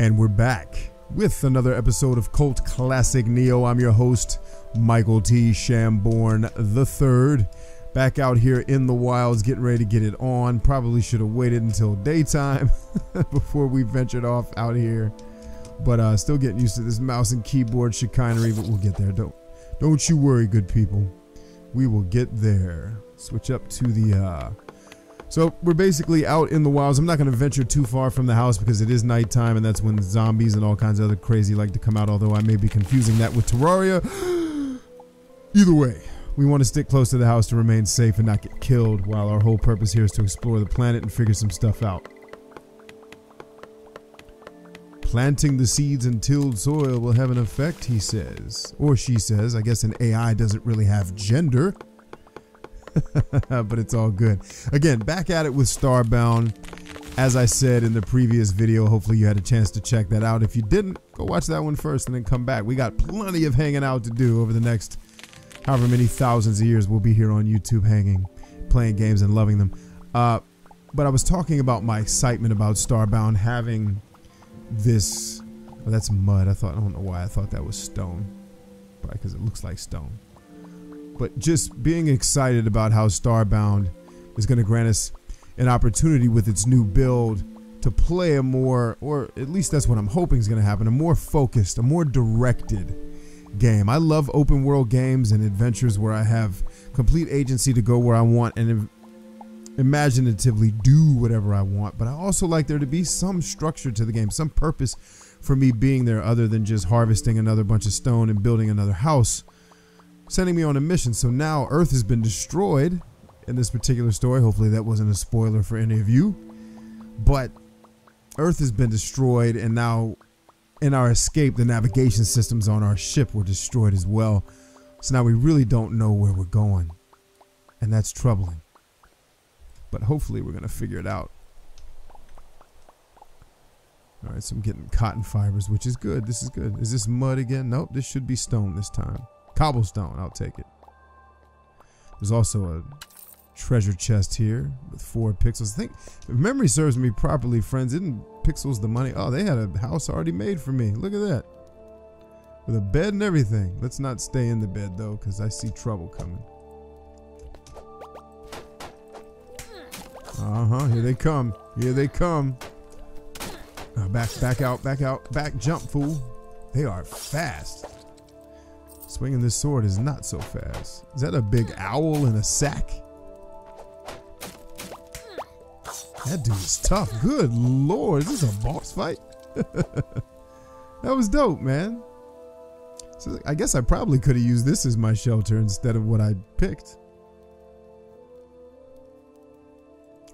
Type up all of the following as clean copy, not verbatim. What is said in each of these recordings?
And we're back with another episode of Cult Classic Neo. I'm your host, Michael T. Shamborn III. Back out here in the wilds, getting ready to get it on. Probably should have waited until daytime before we ventured off out here. But still getting used to this mouse and keyboard chicanery, but we'll get there. Don't you worry, good people. We will get there. Switch up to the... So we're basically out in the wilds. I'm not going to venture too far from the house because it is nighttime and that's when zombies and all kinds of other crazy like to come out, although I may be confusing that with Terraria. Either way, we want to stick close to the house to remain safe and not get killed, while our whole purpose here is to explore the planet and figure some stuff out. Planting the seeds in tilled soil will have an effect, he says. Or she says. I guess an AI doesn't really have gender. But it's all good. Again, back at it with Starbound. As I said in the previous video, hopefully you had a chance to check that out. If you didn't, go watch that one first and then come back. We got plenty of hanging out to do over the next however many thousands of years we'll be here on YouTube hanging, playing games and loving them. But I was talking about my excitement about Starbound having this... Oh, that's mud. I don't know why I thought that was stone. Probably because it looks like stone. But just being excited about how Starbound is going to grant us an opportunity with its new build to play a more, or at least that's what I'm hoping is going to happen, a more focused, a more directed game. I love open world games and adventures where I have complete agency to go where I want and imaginatively do whatever I want. But I also like there to be some structure to the game, some purpose for me being there other than just harvesting another bunch of stone and building another house. Sending me on a mission. So now Earth has been destroyed in this particular story. Hopefully that wasn't a spoiler for any of you. But Earth has been destroyed, and now in our escape, the navigation systems on our ship were destroyed as well. So now we really don't know where we're going. And that's troubling. But hopefully we're going to figure it out. All right, so I'm getting cotton fibers, which is good. This is good. Is this mud again? Nope, this should be stone this time. Cobblestone, I'll take it. There's also a treasure chest here with 4 pixels. I think, if memory serves me properly, friends, isn't pixels the money? Oh, they had a house already made for me. Look at that. With a bed and everything. Let's not stay in the bed, though, because I see trouble coming. Uh-huh, here they come. Here they come. Back out, back jump, fool. They are fast. Swinging this sword is not so fast. Is that a big owl in a sack? That dude is tough. Good lord, is this a boss fight? That was dope, man. So I guess I probably could have used this as my shelter instead of what I picked.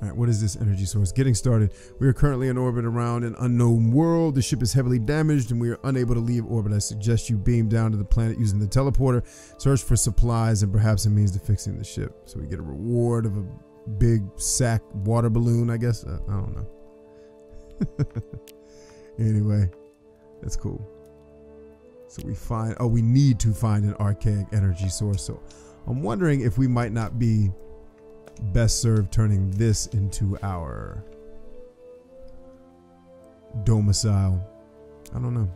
All right, what is this energy source? Getting started. We are currently in orbit around an unknown world. The ship is heavily damaged and we are unable to leave orbit. I suggest you beam down to the planet using the teleporter, search for supplies, and perhaps a means to fixing the ship. So we get a reward of a big sack water balloon, I guess. I don't know. Anyway, that's cool. So we need to find an archaic energy source. So I'm wondering if we might not be best served turning this into our domicile. I don't know.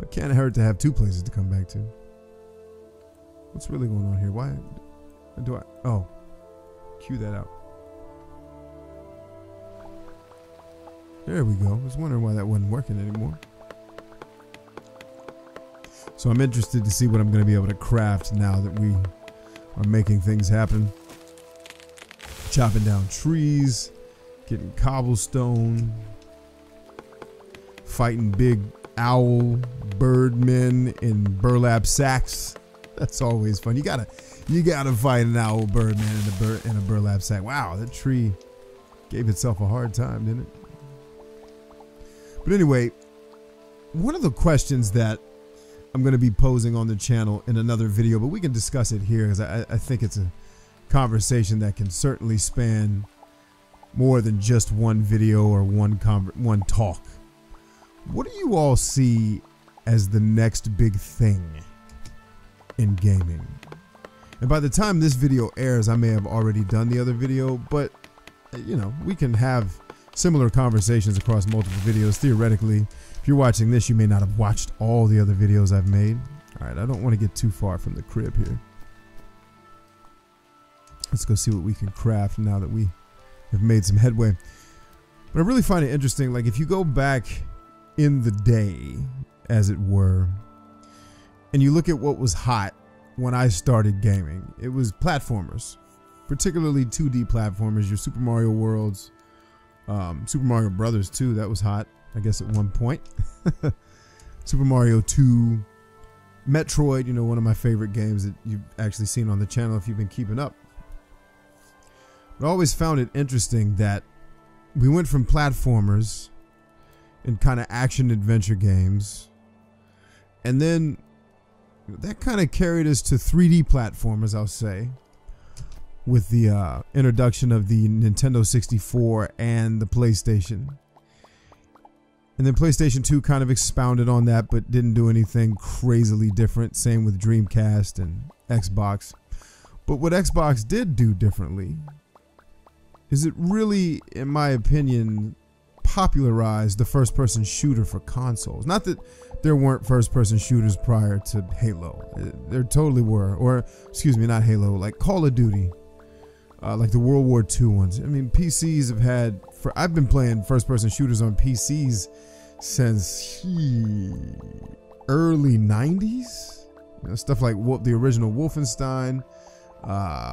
It can't hurt to have 2 places to come back to. What's really going on here? Why do I... Oh. Cue that out. There we go. I was wondering why that wasn't working anymore. So I'm interested to see what I'm going to be able to craft now that we are making things happen. Chopping down trees, getting cobblestone, fighting big owl birdmen in burlap sacks. That's always fun. You gotta fight an owl birdman in a burlap sack. Wow, that tree gave itself a hard time, didn't it? But anyway, one of the questions that I'm going to be posing on the channel in another video, but we can discuss it here because I think it's a conversation that can certainly span more than just one video or one talk. What do you all see as the next big thing in gaming? And by the time this video airs, I may have already done the other video, but you know, we can have similar conversations across multiple videos. Theoretically, if you're watching this, you may not have watched all the other videos I've made. All right, I don't want to get too far from the crib here. Let's go see what we can craft now that we have made some headway. But I really find it interesting, like if you go back in the day, as it were, and you look at what was hot when I started gaming, it was platformers, particularly 2D platformers, your Super Mario Worlds, Super Mario Brothers 2, that was hot, I guess at one point. Super Mario 2, Metroid, you know, one of my favorite games that you've actually seen on the channel if you've been keeping up. But I always found it interesting that we went from platformers and kind of action adventure games, and then that kind of carried us to 3D platformers, I'll say, with the introduction of the Nintendo 64 and the PlayStation. And then PlayStation 2 kind of expounded on that, but didn't do anything crazily different. Same with Dreamcast and Xbox. But what Xbox did do differently is it really, in my opinion, popularized the first-person shooter for consoles. Not that there weren't first-person shooters prior to Halo. There totally were. Or, excuse me, not Halo, like Call of Duty. Like the World War II ones. I mean, PCs have had... I've been playing first-person shooters on PCs since early 90s. You know, stuff like the original Wolfenstein.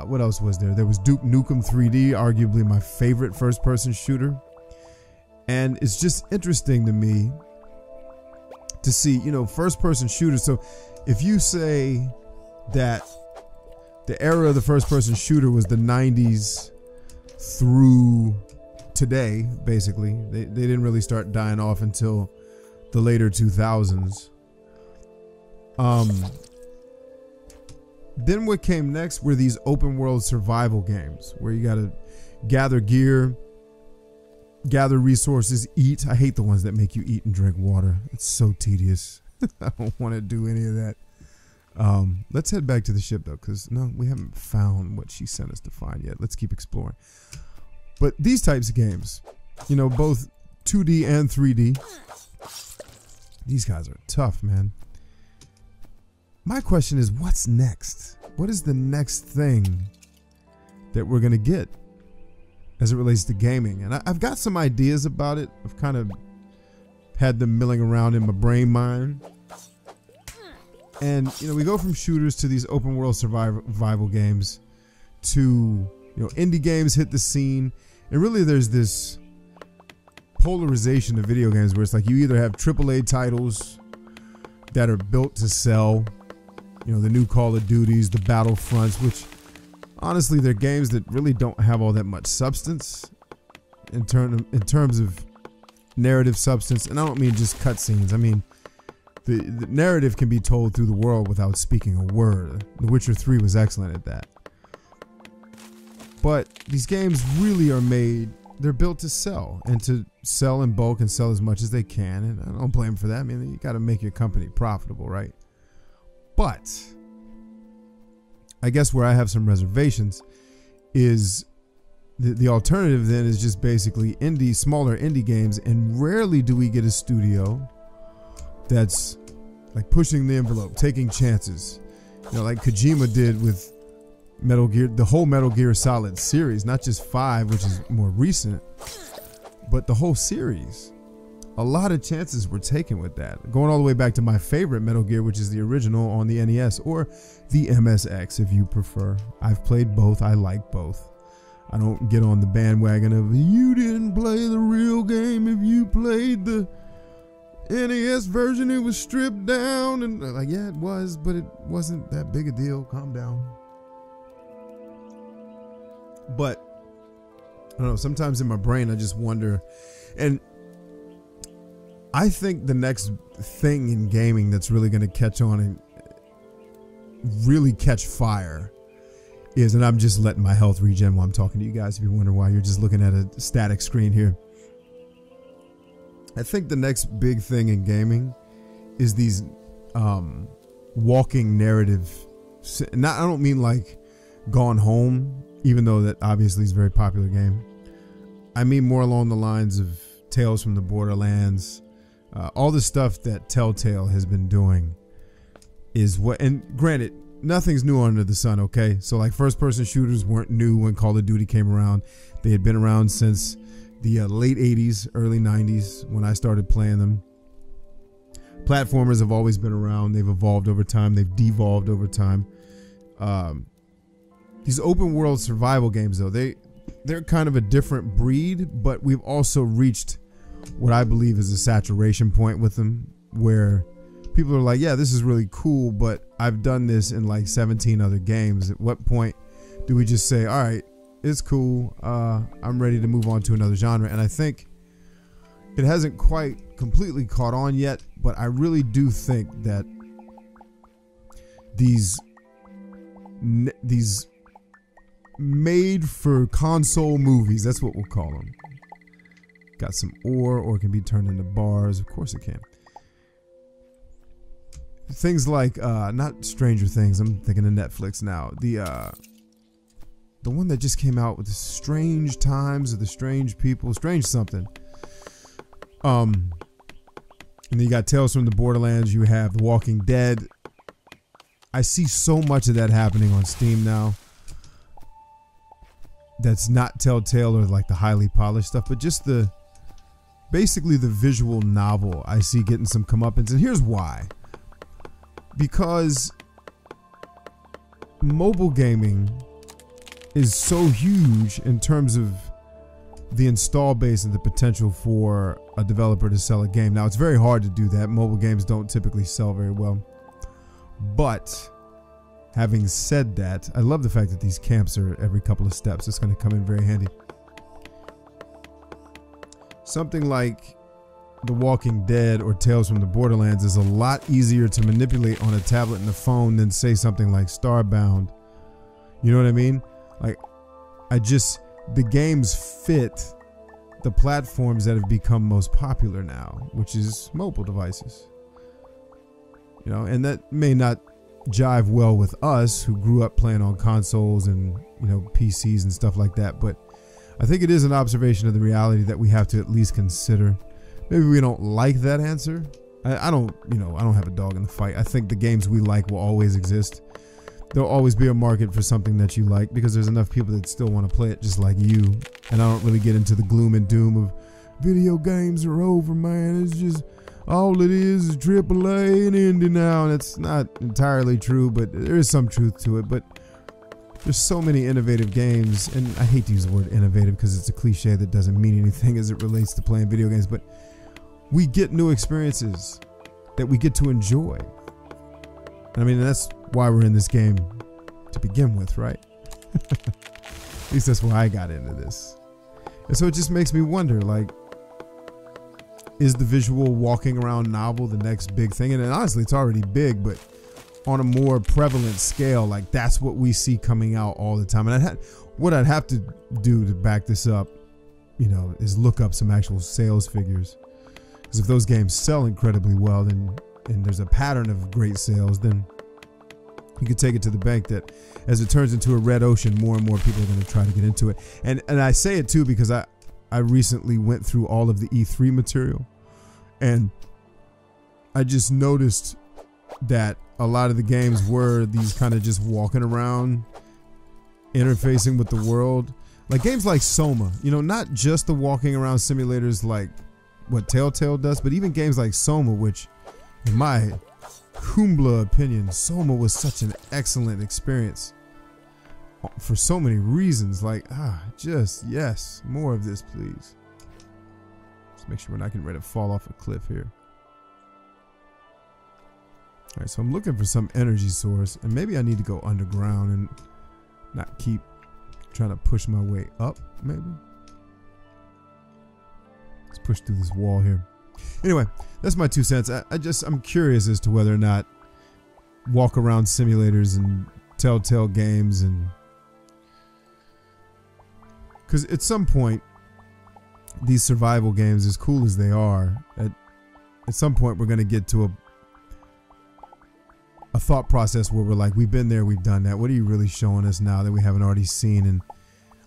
What else was there? There was Duke Nukem 3D, arguably my favorite first-person shooter. And it's just interesting to me to see, you know, first-person shooters. So if you say that the era of the first-person shooter was the 90s through today, basically, they didn't really start dying off until the later 2000s. Then what came next were these open world survival games where you got to gather gear, gather resources, eat. I hate the ones that make you eat and drink water. It's so tedious. I don't want to do any of that. Let's head back to the ship though, because no, we haven't found what she sent us to find yet. Let's keep exploring. But these types of games, you know, both 2D and 3D, these guys are tough, man. My question is, what's next? What is the next thing that we're going to get as it relates to gaming? And I've got some ideas about it. I've kind of had them milling around in my brain mind. And, you know, we go from shooters to these open world survival games to, you know, indie games hit the scene. And really there's this polarization of video games where it's like you either have AAA titles that are built to sell, you know, the new Call of Duties, the Battlefronts, which honestly they're games that really don't have all that much substance in terms of narrative substance. And I don't mean just cutscenes. I mean the narrative can be told through the world without speaking a word. The Witcher 3 was excellent at that. But these games really are made, they're built to sell, and to sell in bulk and sell as much as they can. And I don't blame them for that. I mean, you got to make your company profitable, right? But I guess where I have some reservations is the alternative then is just basically smaller indie games, and rarely do we get a studio that's like pushing the envelope, taking chances, you know, like Kojima did with Metal Gear, the whole Metal Gear Solid series, not just 5, which is more recent, but the whole series. A lot of chances were taken with that. Going all the way back to my favorite Metal Gear, which is the original on the NES, or the MSX if you prefer. I've played both. I like both. I don't get on the bandwagon of, you didn't play the real game if you played the NES version. It was stripped down. And like, yeah, it was, but it wasn't that big a deal. Calm down. But I don't know, sometimes in my brain I just wonder, and I think the next thing in gaming that's really going to catch on and really catch fire is, and I'm just letting my health regen while I'm talking to you guys if you wonder why you're just looking at a static screen here. I think the next big thing in gaming is these walking narrative. I don't mean like Gone Home, even though that obviously is a very popular game. I mean more along the lines of Tales from the Borderlands. All the stuff that Telltale has been doing is what, and granted, nothing's new under the sun, okay? So like first person shooters weren't new when Call of Duty came around. They had been around since the late 80s, early 90s when I started playing them. Platformers have always been around. They've evolved over time. They've devolved over time. These open world survival games though, they're kind of a different breed, but we've also reached what I believe is a saturation point with them, where people are like, yeah, this is really cool, but I've done this in like 17 other games. At what point do we just say, all right, it's cool, I'm ready to move on to another genre? And I think it hasn't quite completely caught on yet, but I really do think that these made for console movies, that's what we'll call them, got some ore, or it can be turned into bars. Of course it can. Things like not Stranger Things, I'm thinking of Netflix now, the one that just came out with the Strange Times of the Strange People, Strange something, and then you got Tales from the Borderlands, you have The Walking Dead. I see so much of that happening on Steam now that's not Telltale or like the highly polished stuff, but just basically the visual novel I see getting some comeuppance. And here's why. Because mobile gaming is so huge in terms of the install base and the potential for a developer to sell a game. Now, it's very hard to do that. Mobile games don't typically sell very well. But having said that, I love the fact that these camps are every couple of steps. It's going to come in very handy. Something like The Walking Dead or Tales from the Borderlands is a lot easier to manipulate on a tablet and a phone than say something like Starbound. You know what I mean? Like, the games fit the platforms that have become most popular now, which is mobile devices. You know, and that may not jive well with us who grew up playing on consoles and, you know, PCs and stuff like that, but I think it is an observation of the reality that we have to at least consider. Maybe we don't like that answer. I don't have a dog in the fight. I think the games we like will always exist. There'll always be a market for something that you like because there's enough people that still want to play it just like you. And I don't really get into the gloom and doom of video games are over, man. It's just all it is AAA and indie now. And it's not entirely true, but there is some truth to it. But there's so many innovative games, and I hate to use the word innovative because it's a cliche that doesn't mean anything as it relates to playing video games, but we get new experiences that we get to enjoy. I mean, that's why we're in this game to begin with, right? At least that's why I got into this. And so it just makes me wonder, like, is the visual walking around novel the next big thing? And honestly, it's already big, but on a more prevalent scale, like that's what we see coming out all the time. And what I'd have to do to back this up, you know, is look up some actual sales figures. Because if those games sell incredibly well, then and there's a pattern of great sales, then you could take it to the bank that as it turns into a red ocean, more and more people are going to try to get into it. And I say it too because I recently went through all of the E3 material, and I just noticed that a lot of the games were these kind of just walking around, interfacing with the world. Like games like Soma, you know, not just the walking around simulators like what Telltale does, but even games like Soma, which in my humble opinion, Soma was such an excellent experience for so many reasons. Like, just, yes, more of this, please. Let's make sure we're not getting ready to fall off a cliff here. All right, so I'm looking for some energy source, and maybe I need to go underground and not keep trying to push my way up, maybe. Let's push through this wall here. Anyway, that's my 2 cents. I'm curious as to whether or not walk around simulators and Telltale games, and because at some point these survival games, as cool as they are, at some point we're going to get to a thought process where we're like, we've been there, we've done that. What are you really showing us now that we haven't already seen? And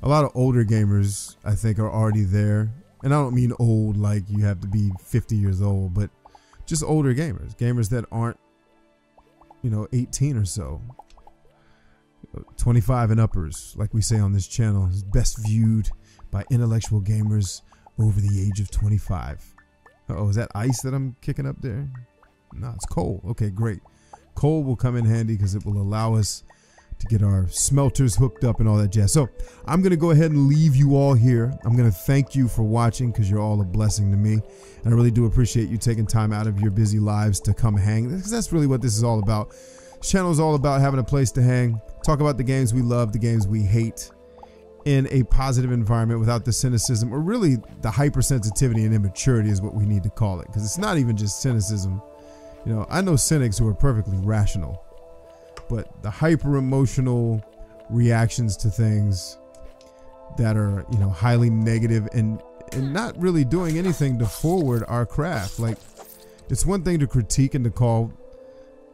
a lot of older gamers, I think, are already there. And I don't mean old like you have to be 50 years old, but just older gamers that aren't, 18 or so. 25 and uppers, like we say on this channel, is best viewed by intellectual gamers over the age of 25. Uh-oh, is that ice that I'm kicking up there? No, it's coal. Okay, great. Coal will come in handy because it will allow us to get our smelters hooked up and all that jazz. So I'm going to go ahead and leave you all here. I'm going to thank you for watching because you're all a blessing to me. And I really do appreciate you taking time out of your busy lives to come hang, because that's really what this is all about. This channel is all about having a place to hang, talk about the games we love, the games we hate, in a positive environment without the cynicism, or really the hypersensitivity and immaturity is what we need to call it, because it's not even just cynicism. I know cynics who are perfectly rational, but the hyper emotional reactions to things that are, highly negative and not really doing anything to forward our craft. Like, it's one thing to critique and to call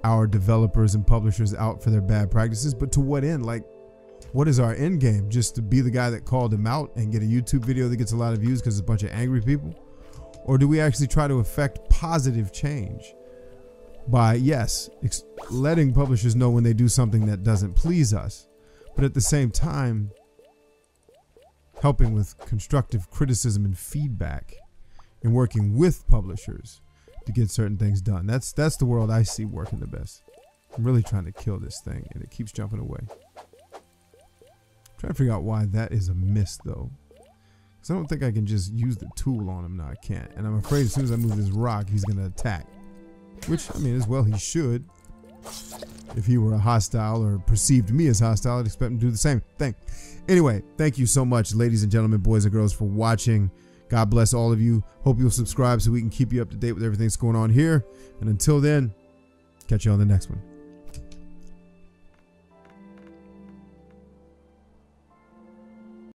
our developers and publishers out for their bad practices, but to what end? Like, what is our end game? Just to be the guy that called them out and get a YouTube video that gets a lot of views because it's a bunch of angry people? Or do we actually try to affect positive change by, yes, letting publishers know when they do something that doesn't please us, but at the same time helping with constructive criticism and feedback and working with publishers to get certain things done? That's the world I see working the best. I'm really trying to kill this thing and it keeps jumping away. I'm trying to figure out why that is a miss though, because I don't think I can just use the tool on him. No, I can't, and I'm afraid as soon as I move this rock he's gonna attack, which, I mean, as well he should. If he were a hostile or perceived me as hostile, I'd expect him to do the same thing. Anyway, thank you so much, ladies and gentlemen, boys and girls, for watching. God bless all of you. Hope you'll subscribe so we can keep you up to date with everything that's going on here. And until then, catch you on the next one.